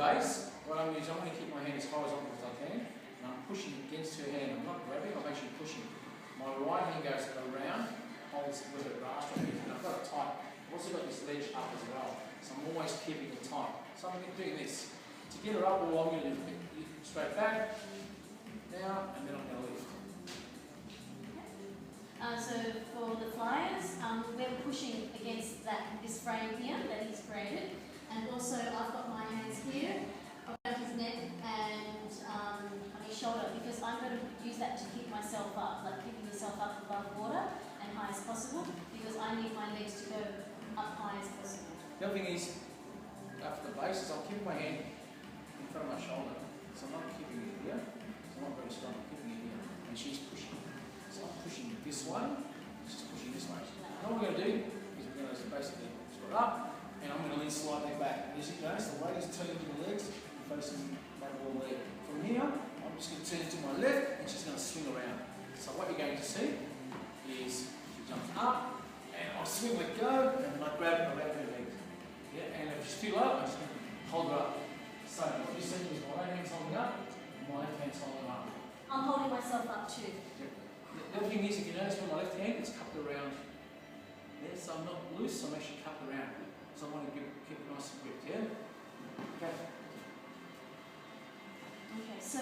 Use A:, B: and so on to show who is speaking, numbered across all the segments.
A: base, what I'm going to do is I'm going to keep my hand as horizontal as I can, and I'm pushing against her hand. I'm not grabbing, I'm actually pushing. My right hand goes around, holds with her grasp right here, and I've got it tight. I've also got this ledge up as well, so I'm always keeping it tight. So I'm doing this. To get her up, all I'm going to do is straight back, down, and then I'm going to lift.
B: So for the flyers, we're pushing against this frame here that he's created, and also I've got my hands here around his neck and on his shoulder, because I'm going to use that to keep myself up, like keeping yourself up above water and high as possible, because I need my legs to go up high as possible.
A: The other thing is, after the base, is I'm keeping my hand in front of my shoulder, so I'm not keeping it here, so I'm not very strong, I'm keeping it here, and she's pushing. So I'm pushing this way, she's pushing this way. And all we're going to do is we're going to basically squat up, and I'm going to lean slightly back. And as you notice, the weight is turning to the legs, and facing my ball leg. From here, I'm just going to turn to my left, and she's going to swing around. So what you're going to see is she jumps up, and I'll swing, let go, and I grab around her legs. Yeah, and if she's too low, I'm just going to hold her up. So what you see is my right hand's holding up, and my left hand's holding up.
B: I'm holding myself up too.
A: Yep. The other thing is, if you notice with my left hand, it's cupped around there, so I'm not loose, so I'm actually cupped around. So I want to keep it nice and gripped, yeah? Okay.
B: Okay, so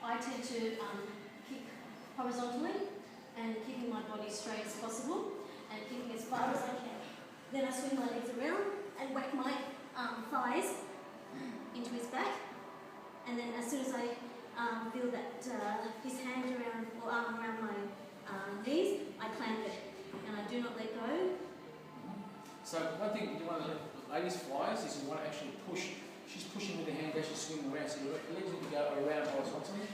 B: I tend to kick horizontally and keeping my body straight as possible and kicking as far as I can. Then I swing my legs around and whack my thighs into his back, and then as soon as I feel that his hand around or arm around my knees, I clamp it and I do not let go.
A: So one thing you want to do, ladies flyers, is you want to actually push. She's pushing with her hand, actually swinging around, so your legs need to go around horizontally.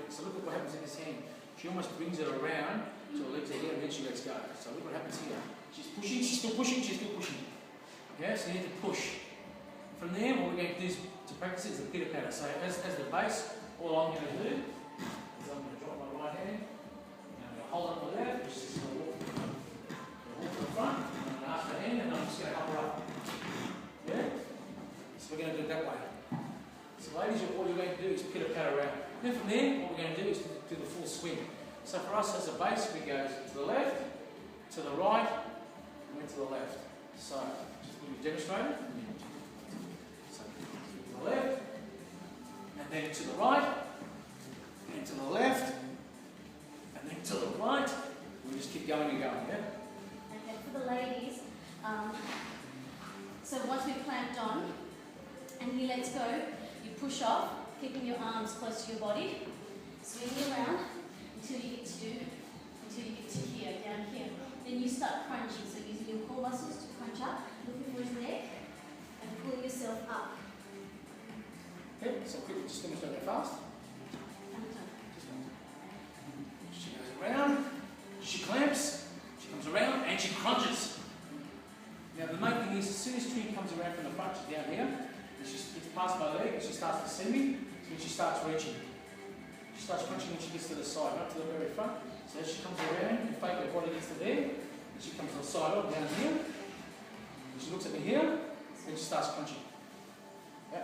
A: So look at what happens in this hand. She almost brings it around so her legs are here and then she lets go. So look what happens here. She's pushing, she's still pushing, she's still pushing. Okay, so you need to push. From there, what we're going to do to practice it is a pitter patter. So as the base, all I'm going to do is I'm going to drop my right hand, and I'm going to hold up my left, which is going to walk to the front, and I'm going to ask the hand, and I'm just going to help her up. Yeah? So we're going to do it that way. So ladies, all you're going to do is pitter patter around. Then from there, what we're going to do is do the full swing. So for us as a base, we go to the left, to the right, and then to the left. So just let me demonstrate it. So to the left, and then to the right, and to the left, and then to the right. We just keep going and going, yeah?
B: Okay, for the ladies, so once we've clamped on and he lets go, you push off, keeping your arms close to your body, swinging around until you get to here, down here. Then you start crunching, so using your core muscles to crunch up, looking for his neck, and pull yourself up.
A: Okay, so quickly, just demonstrate that fast. She goes around, she clamps, she comes around, and she crunches. Now the main thing is, as soon as Tree comes around from the front, she's down here, and she gets past my leg, and she starts descending, so she starts reaching. She starts crunching when she gets to the side, not to the very front. So as she comes around, you fake her body gets to there, and she comes to the side up, down here, and she looks at me here, and she starts crunching. Yeah.